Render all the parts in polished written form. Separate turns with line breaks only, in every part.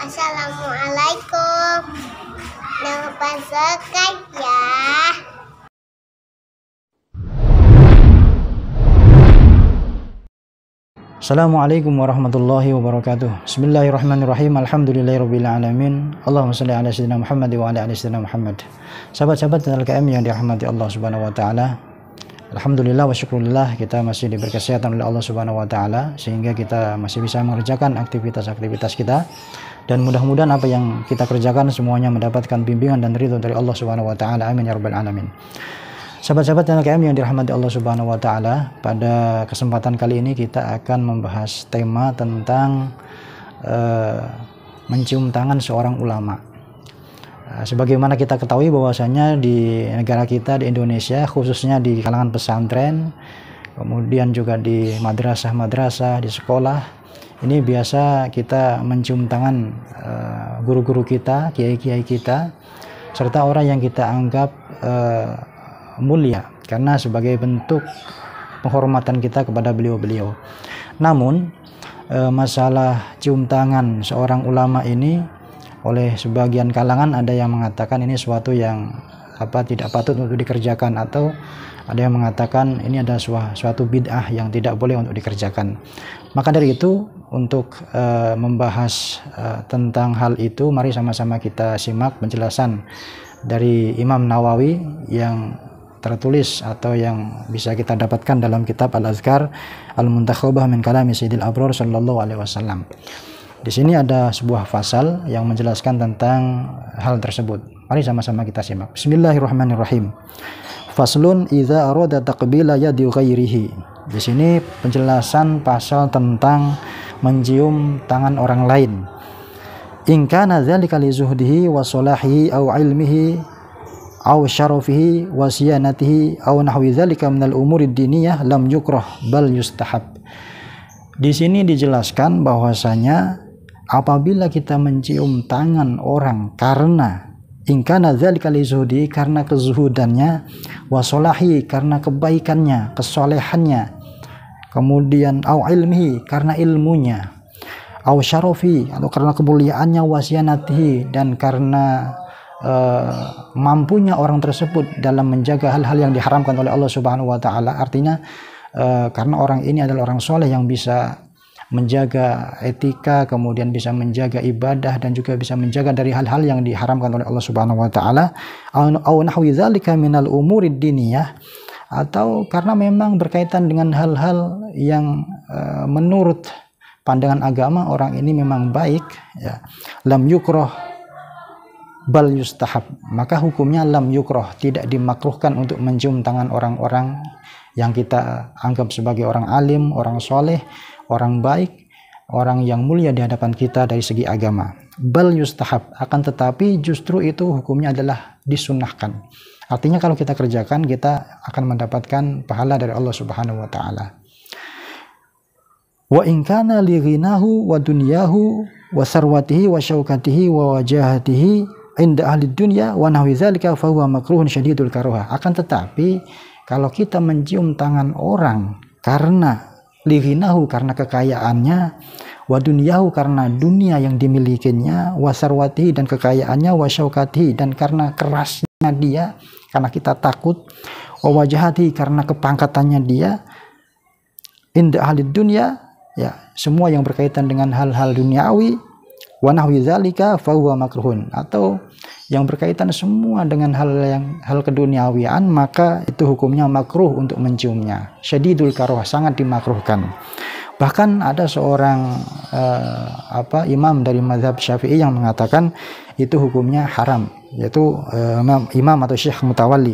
Assalamualaikum. Jangan lupa subscribe ya.
Assalamualaikum warahmatullahi wabarakatuh. Bismillahirrahmanirrahim. Alhamdulillahirabbil alamin. Allahumma shalli ala sayyidina Muhammad wa ala ali sayyidina Muhammad. Sahabat-sahabat LKM yang dirahmati Allah Subhanahu wa taala. Alhamdulillah wa syukurillah, kita masih diberi kesehatan oleh Allah Subhanahu wa taala sehingga kita masih bisa mengerjakan aktivitas-aktivitas kita, dan mudah-mudahan apa yang kita kerjakan semuanya mendapatkan bimbingan dan ridho dari Allah Subhanahu wa taala. Amin ya rabbal alamin. Sahabat-sahabat LKM yang dirahmati Allah Subhanahu wa taala, pada kesempatan kali ini kita akan membahas tema tentang mencium tangan seorang ulama. Sebagaimana kita ketahui bahwasanya di negara kita di Indonesia, khususnya di kalangan pesantren, kemudian juga di madrasah-madrasah, di sekolah, ini biasa kita mencium tangan guru-guru kita, kiai-kiai kita, serta orang yang kita anggap mulia karena sebagai bentuk penghormatan kita kepada beliau-beliau. Namun masalah cium tangan seorang ulama ini oleh sebagian kalangan ada yang mengatakan ini suatu yang tidak patut untuk dikerjakan, atau ada yang mengatakan ini ada suatu bid'ah yang tidak boleh untuk dikerjakan. Maka dari itu, untuk membahas tentang hal itu, mari sama-sama kita simak penjelasan dari Imam Nawawi yang tertulis atau yang bisa kita dapatkan dalam kitab Al-Azkar Al-Muntakhabah min Kalami Sayyidil Abror sallallahu alaihi wasallam. Di sini ada sebuah fasal yang menjelaskan tentang hal tersebut. Mari sama-sama kita simak. Bismillahirrahmanirrahim. Faslun idza arada taqbila yadi ghairihi. Di sini penjelasan pasal tentang mencium tangan orang lain. In kana dzalika li zuhdihi wa salahihi aw ilmihi aw syarafihi wa siyanatihi aw nahwi dzalika minal umuri diniyah lam yukrah bal yustahab. Di sini dijelaskan bahwasanya apabila kita mencium tangan orang karena ingkana dzalika li zuhdi, karena kezuhudannya, wa salahi, karena kebaikannya, kesolehannya, kemudian au ilmihi, karena ilmunya, au syarafi, atau karena kemuliaannya, wasianatihi, dan karena mampunya orang tersebut dalam menjaga hal-hal yang diharamkan oleh Allah Subhanahu wa taala. Artinya karena orang ini adalah orang soleh yang bisa menjaga etika, kemudian bisa menjaga ibadah, dan juga bisa menjaga dari hal-hal yang diharamkan oleh Allah Subhanahu wa taala. Au nahwi dzalika minal umurid diniyah, atau karena memang berkaitan dengan hal-hal yang menurut pandangan agama orang ini memang baik, ya, lam yukroh bal yustahab, maka hukumnya lam yukroh, tidak dimakruhkan untuk mencium tangan orang-orang yang kita anggap sebagai orang alim, orang soleh, orang baik, orang yang mulia di hadapan kita dari segi agama. Bal yustahab, akan tetapi justru itu hukumnya adalah disunnahkan. Artinya kalau kita kerjakan, kita akan mendapatkan pahala dari Allah Subhanahu wa taala. Wa in kana li ghinahu wa dunyahu wa sarwatihi wa syaukatihi wa wajahatihi inda ahli dunya wa nahwi dzalika fa huwa makruhun syadidul karoha. Akan tetapi kalau kita mencium tangan orang karena lighinahu, karena kekayaannya, wa dunyahu, karena dunia yang dimilikinya, wa sarwatihi, dan kekayaannya, wa syaukatihi, dan karena kerasnya dia, karena kita takut, wa wajahatihi, karena kepangkatannya dia, inda ahli dunya, ya, semua yang berkaitan dengan hal-hal duniawi, wa nahwi dzalika fa huwa makruhun, atau yang berkaitan semua dengan hal keduniawian, maka itu hukumnya makruh untuk menciumnya. Syadidul karoh, sangat dimakruhkan. Bahkan ada seorang imam dari mazhab Syafi'i yang mengatakan itu hukumnya haram, yaitu imam atau Syekh Mutawalli.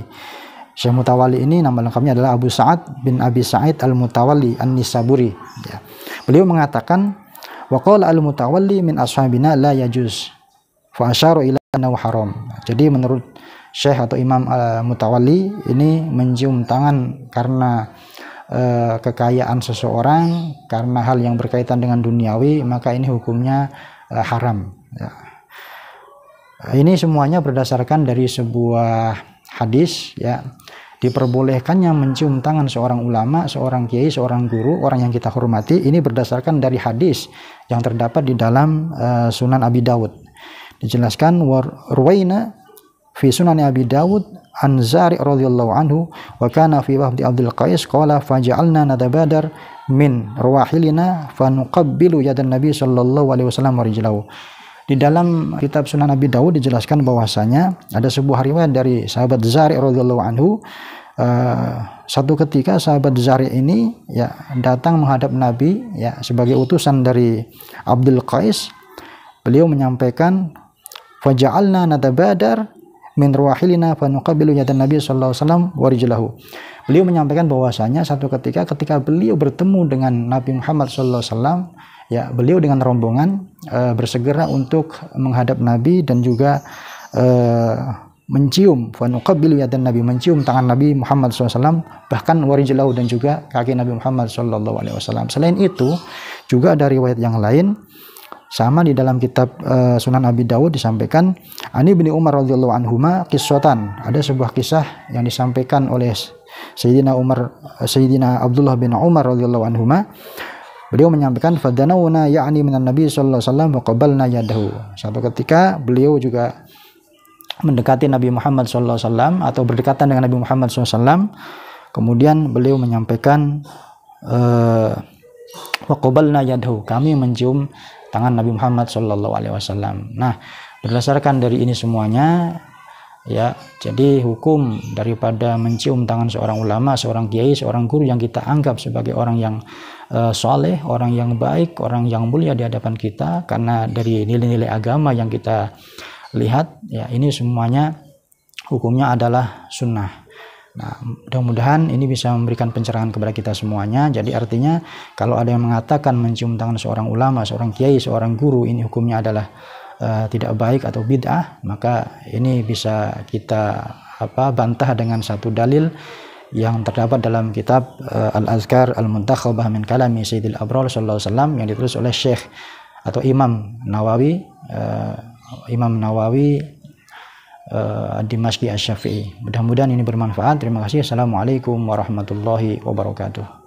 Syekh Mutawalli ini nama lengkapnya adalah Abu Sa'ad bin Abi Sa'id al-Mutawalli an-Nisaburi, ya. Beliau mengatakan wa qala al-Mutawalli min ashabina la yajuz fa asyara ila annahu haram. Jadi menurut Syekh atau Imam Mutawalli ini mencium tangan karena kekayaan seseorang, karena hal yang berkaitan dengan duniawi, maka ini hukumnya haram, ya. Ini semuanya berdasarkan dari sebuah hadis, ya, diperbolehkannya mencium tangan seorang ulama, seorang kiai, seorang guru, orang yang kita hormati, ini berdasarkan dari hadis yang terdapat di dalam Sunan Abi Dawud. Dijelaskan warwaina fi Sunan Abi Dawud an Zari radhiyallahu anhu wa kana fi wafdi Abdul Qais qala faja'alna nadabadar min rawahilina fanuqabbilu yadan Nabi sallallahu alaihi wasallam wa rijlahu. Di dalam kitab Sunan Abi Dawud dijelaskan bahwasanya ada sebuah riwayat dari sahabat Zari radhiyallahu anhu. Satu ketika sahabat Zari ini ya datang menghadap Nabi ya sebagai utusan dari Abdul Qais. Beliau menyampaikan faja'alna natabadar min rawahilina fanuqabbilu yadan Nabi sallallahu alaihi wasallam wa rijlahu. Beliau menyampaikan bahwasanya satu ketika beliau bertemu dengan Nabi Muhammad sallallahu alaihi wasallam, ya beliau dengan rombongan bersegera untuk menghadap Nabi dan juga mencium fanuqabbilu yadan Nabi, mencium tangan Nabi Muhammad SAW, bahkan warijlahu dan juga kaki Nabi Muhammad SAW. Selain itu juga ada riwayat yang lain sama di dalam kitab Sunan Abi Dawud disampaikan Ani bin Umar radhiyallahu anhuma qissatan, ada sebuah kisah yang disampaikan oleh Sayyidina Abdullah bin Umar radhiyallahu anhuma. Beliau menyampaikan fadanawna ya'ni minan Nabi sallallahu alaihi wasallam wa qabalna yadahu. Satu ketika beliau juga mendekati Nabi Muhammad sallallahu alaihi wasallam atau berdekatan dengan Nabi Muhammad sallallahu alaihi wasallam. Kemudian beliau menyampaikan wa qabalna yadahu, kami mencium tangan Nabi Muhammad sallallahu alaihi wasallam. Nah, berdasarkan dari ini semuanya ya, jadi hukum daripada mencium tangan seorang ulama, seorang kiai, seorang guru yang kita anggap sebagai orang yang soleh, orang yang baik, orang yang mulia di hadapan kita karena dari nilai-nilai agama yang kita lihat ya, ini semuanya hukumnya adalah sunnah. Nah, mudah-mudahan ini bisa memberikan pencerahan kepada kita semuanya. Jadi artinya kalau ada yang mengatakan mencium tangan seorang ulama, seorang kiai, seorang guru ini hukumnya adalah tidak baik atau bid'ah, maka ini bisa kita bantah dengan satu dalil yang terdapat dalam kitab Al-Azkar Al-Muntakhabah min Kalami Sayyidil Abrar sallallahu alaihi wasallam yang ditulis oleh Syekh atau Imam Nawawi Ad-Dimashqi Asy-Syafi'i. Mudah-mudahan ini bermanfaat. Terima kasih. Assalamualaikum warahmatullahi wabarakatuh.